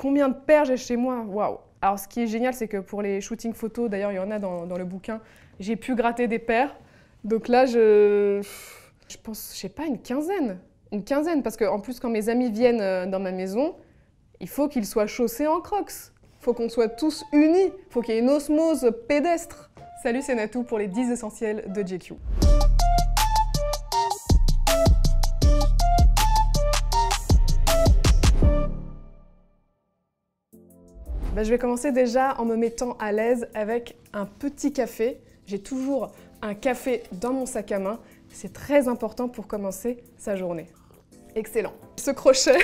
Combien de paires j'ai chez moi? Waouh! Alors ce qui est génial, c'est que pour les shootings photos, d'ailleurs il y en a dans le bouquin, j'ai pu gratter des paires. Donc là, je pense, je sais pas, une quinzaine. Une quinzaine, parce qu'en plus, quand mes amis viennent dans ma maison, il faut qu'ils soient chaussés en Crocs. Il faut qu'on soit tous unis. Il faut qu'il y ait une osmose pédestre. Salut, c'est Natou pour les 10 essentiels de GQ. Je vais commencer déjà en me mettant à l'aise avec un petit café. J'ai toujours un café dans mon sac à main. C'est très important pour commencer sa journée. Excellent. Ce crochet,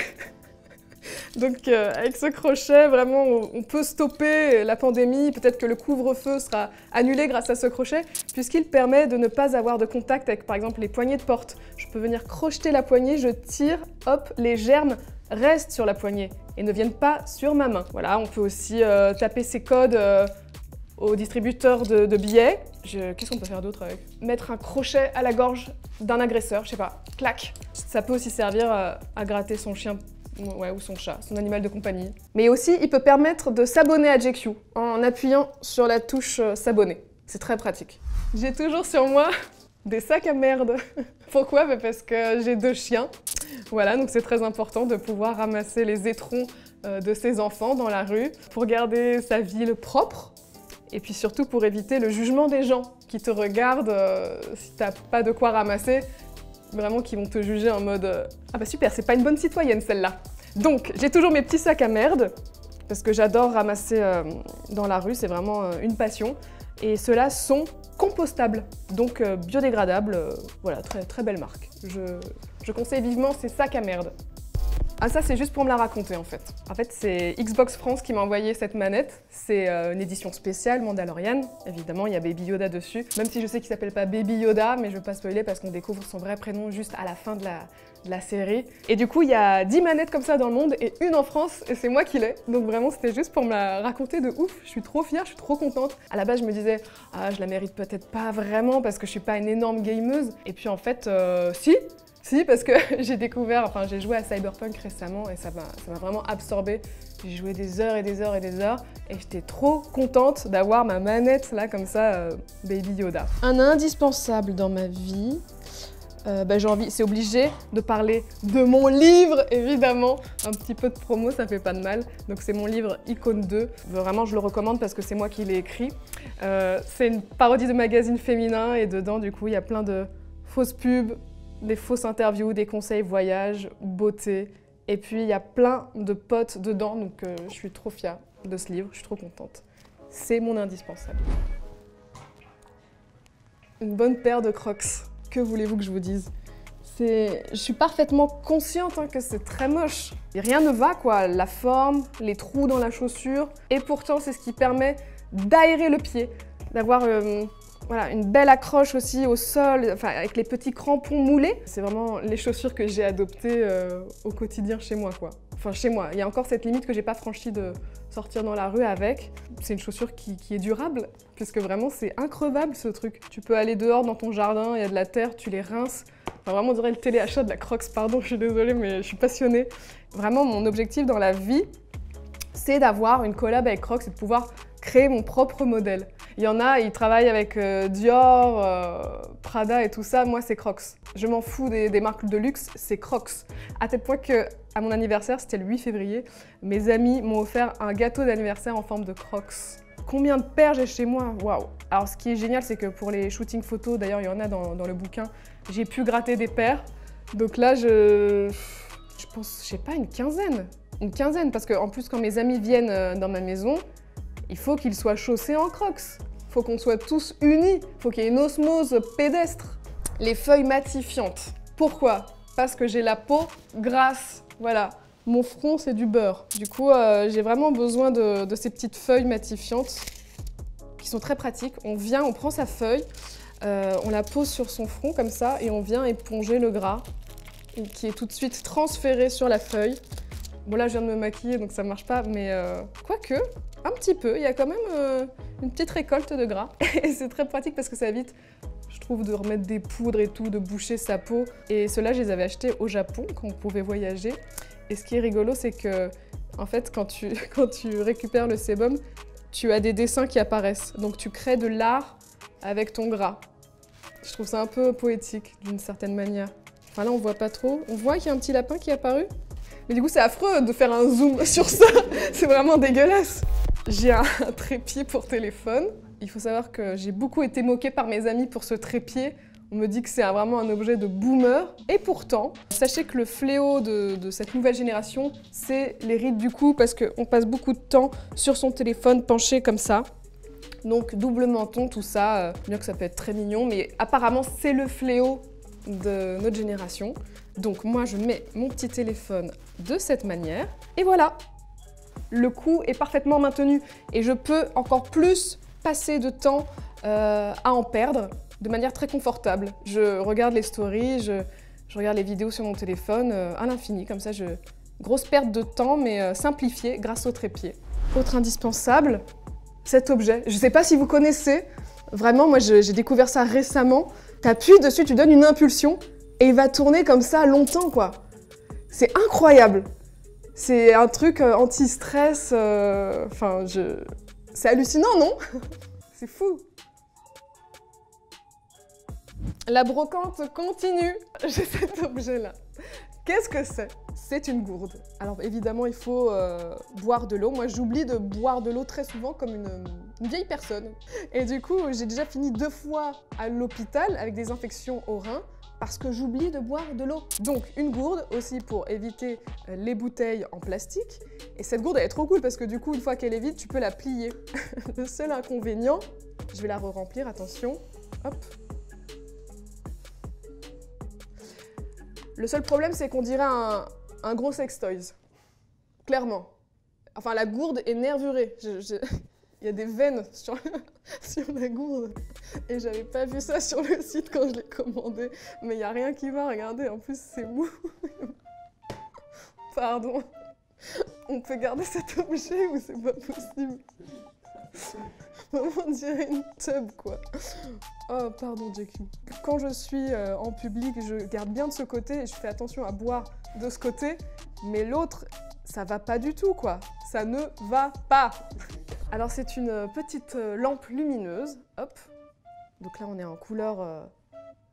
donc avec ce crochet, vraiment, on peut stopper la pandémie. Peut-être que le couvre-feu sera annulé grâce à ce crochet, puisqu'il permet de ne pas avoir de contact avec, par exemple, les poignées de porte. Je peux venir crocheter la poignée, je tire, hop, les germes restent sur la poignée et ne viennent pas sur ma main. Voilà, on peut aussi taper ses codes au distributeur de billets. Qu'est-ce qu'on peut faire d'autre avec? Mettre un crochet à la gorge d'un agresseur, je sais pas, clac. Ça peut aussi servir à gratter son chien ou son chat, son animal de compagnie. Mais aussi, il peut permettre de s'abonner à GQ en appuyant sur la touche s'abonner. C'est très pratique. J'ai toujours sur moi des sacs à merde. Pourquoi? Parce que j'ai 2 chiens. Voilà, donc c'est très important de pouvoir ramasser les étrons de ses enfants dans la rue pour garder sa ville propre et puis surtout pour éviter le jugement des gens qui te regardent si t'as pas de quoi ramasser, vraiment qui vont te juger en mode ah bah super, c'est pas une bonne citoyenne celle-là. Donc j'ai toujours mes petits sacs à merde parce que j'adore ramasser dans la rue, c'est vraiment une passion. Et ceux-là sont compostables, donc biodégradables, voilà, très belle marque. Je conseille vivement ces sacs à merde. Ah ça c'est juste pour me la raconter en fait. En fait c'est Xbox France qui m'a envoyé cette manette. C'est une édition spéciale Mandalorian. Évidemment il y a Baby Yoda dessus. Même si je sais qu'il s'appelle pas Baby Yoda, mais je veux pas spoiler parce qu'on découvre son vrai prénom juste à la fin de la série. Et du coup il y a 10 manettes comme ça dans le monde et une en France et c'est moi qui l'ai. Donc vraiment c'était juste pour me la raconter de ouf. Je suis trop fière, je suis trop contente. À la base je me disais ah je la mérite peut-être pas vraiment parce que je suis pas une énorme gameuse. Et puis en fait si, parce que j'ai découvert, enfin j'ai joué à Cyberpunk récemment et ça m'a vraiment absorbée. J'ai joué des heures et des heures et des heures et j'étais trop contente d'avoir ma manette là comme ça, Baby Yoda. Un indispensable dans ma vie, j'ai envie, c'est obligé de parler de mon livre évidemment. Un petit peu de promo, ça fait pas de mal. Donc c'est mon livre Icône 2. Vraiment je le recommande parce que c'est moi qui l'ai écrit. C'est une parodie de magazine féminin et dedans du coup il y a plein de fausses pubs, des fausses interviews, des conseils voyage, beauté. Et puis il y a plein de potes dedans, donc je suis trop fière de ce livre, je suis trop contente. C'est mon indispensable. Une bonne paire de Crocs, que voulez-vous que je vous dise? Je suis parfaitement consciente que c'est très moche. Et rien ne va quoi, la forme, les trous dans la chaussure. Et pourtant c'est ce qui permet d'aérer le pied, d'avoir voilà, une belle accroche aussi au sol, enfin, avec les petits crampons moulés. C'est vraiment les chaussures que j'ai adoptées au quotidien chez moi, quoi. Enfin, chez moi. Il y a encore cette limite que j'ai pas franchie de sortir dans la rue avec. C'est une chaussure qui est durable, puisque vraiment, c'est increvable, ce truc. Tu peux aller dehors dans ton jardin, il y a de la terre, tu les rinces. Enfin, vraiment, on dirait le téléachat de la Crocs, pardon, je suis désolée, mais je suis passionnée. Vraiment, mon objectif dans la vie, c'est d'avoir une collab avec Crocs et de pouvoir créer mon propre modèle. Il y en a, ils travaillent avec Dior, Prada et tout ça. Moi, c'est Crocs. Je m'en fous des marques de luxe, c'est Crocs. À tel point que, à mon anniversaire, c'était le 8 février, mes amis m'ont offert un gâteau d'anniversaire en forme de Crocs. Combien de paires j'ai chez moi? Waouh! Alors, ce qui est génial, c'est que pour les shootings photos, d'ailleurs, il y en a dans le bouquin, j'ai pu gratter des paires. Donc là, je pense, je sais pas, une quinzaine. Une quinzaine, parce qu'en plus, quand mes amis viennent dans ma maison, il faut qu'ils soient chaussés en Crocs. Il faut qu'on soit tous unis. Il faut qu'il y ait une osmose pédestre. Les feuilles matifiantes. Pourquoi? Parce que j'ai la peau grasse. Voilà. Mon front, c'est du beurre. Du coup, j'ai vraiment besoin de ces petites feuilles matifiantes qui sont très pratiques. On vient, on prend sa feuille, on la pose sur son front comme ça et on vient éponger le gras qui est tout de suite transféré sur la feuille. Bon là je viens de me maquiller donc ça marche pas, mais quoique, un petit peu, il y a quand même une petite récolte de gras. Et c'est très pratique parce que ça évite, je trouve, de remettre des poudres et tout, de boucher sa peau. Et ceux-là je les avais achetés au Japon quand on pouvait voyager. Et ce qui est rigolo c'est que En fait, quand tu récupères le sébum, tu as des dessins qui apparaissent. Donc tu crées de l'art avec ton gras. Je trouve ça un peu poétique, d'une certaine manière. Enfin là, on voit pas trop. On voit qu'il y a un petit lapin qui est apparu. Mais du coup, c'est affreux de faire un zoom sur ça. C'est vraiment dégueulasse. J'ai un trépied pour téléphone. Il faut savoir que j'ai beaucoup été moquée par mes amis pour ce trépied. On me dit que c'est vraiment un objet de boomer. Et pourtant, sachez que le fléau de cette nouvelle génération, c'est les rides du cou parce qu'on passe beaucoup de temps sur son téléphone penché comme ça. Donc double menton, tout ça, bien que ça peut être très mignon, mais apparemment c'est le fléau de notre génération. Donc moi je mets mon petit téléphone de cette manière, et voilà! Le cou est parfaitement maintenu et je peux encore plus passer de temps à en perdre de manière très confortable. Je regarde les stories, je regarde les vidéos sur mon téléphone à l'infini, comme ça grosse perte de temps mais simplifiée grâce au trépied. Autre indispensable, cet objet. Je ne sais pas si vous connaissez, vraiment moi j'ai découvert ça récemment. Tu appuies dessus, tu donnes une impulsion et il va tourner comme ça longtemps quoi. C'est incroyable. C'est un truc anti-stress, c'est hallucinant, non? C'est fou. La brocante continue. J'ai cet objet-là. Qu'est-ce que c'est? C'est une gourde. Alors évidemment, il faut boire de l'eau. Moi, j'oublie de boire de l'eau très souvent comme une vieille personne. Et du coup, j'ai déjà fini 2 fois à l'hôpital avec des infections aux reins parce que j'oublie de boire de l'eau. Donc une gourde aussi pour éviter les bouteilles en plastique. Et cette gourde, elle est trop cool parce que du coup, une fois qu'elle est vide, tu peux la plier. Le seul inconvénient, je vais la re-remplir, attention. Hop. Le seul problème, c'est qu'on dirait un gros sextoys. Clairement. Enfin, la gourde est nervurée. Il y a des veines sur la gourde. Et j'avais pas vu ça sur le site quand je l'ai commandé. Mais il n'y a rien qui va, regardez. En plus, c'est mou. Pardon. On peut garder cet objet ou c'est pas possible? On dirait une tub, quoi. Oh, pardon, Jackie. Quand je suis en public, je garde bien de ce côté et je fais attention à boire de ce côté. Mais l'autre, ça va pas du tout, quoi. Ça ne va pas. Alors, c'est une petite lampe lumineuse. Hop. Donc là, on est en couleur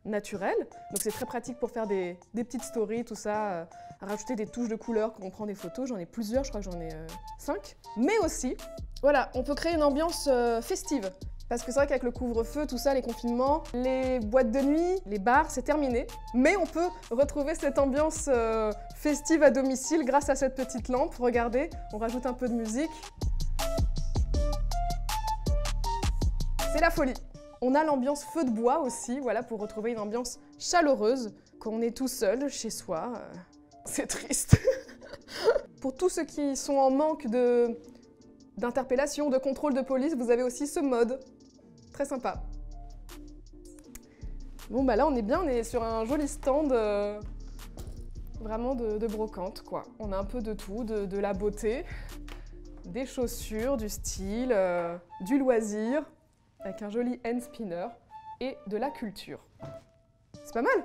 naturelle. Donc, c'est très pratique pour faire des petites stories, tout ça. Rajouter des touches de couleur quand on prend des photos. J'en ai plusieurs, je crois que j'en ai 5. Mais aussi, voilà, on peut créer une ambiance festive. Parce que c'est vrai qu'avec le couvre-feu, tout ça, les confinements, les boîtes de nuit, les bars, c'est terminé. Mais on peut retrouver cette ambiance festive à domicile grâce à cette petite lampe. Regardez, on rajoute un peu de musique. C'est la folie. On a l'ambiance feu de bois aussi, voilà, pour retrouver une ambiance chaleureuse quand on est tout seul chez soi. C'est triste. Pour tous ceux qui sont en manque d'interpellation, de contrôle de police, vous avez aussi ce mode. Très sympa. Bon bah là on est bien, on est sur un joli stand vraiment de brocante quoi. On a un peu de tout, de la beauté, des chaussures, du style, du loisir, avec un joli hand spinner et de la culture. C'est pas mal!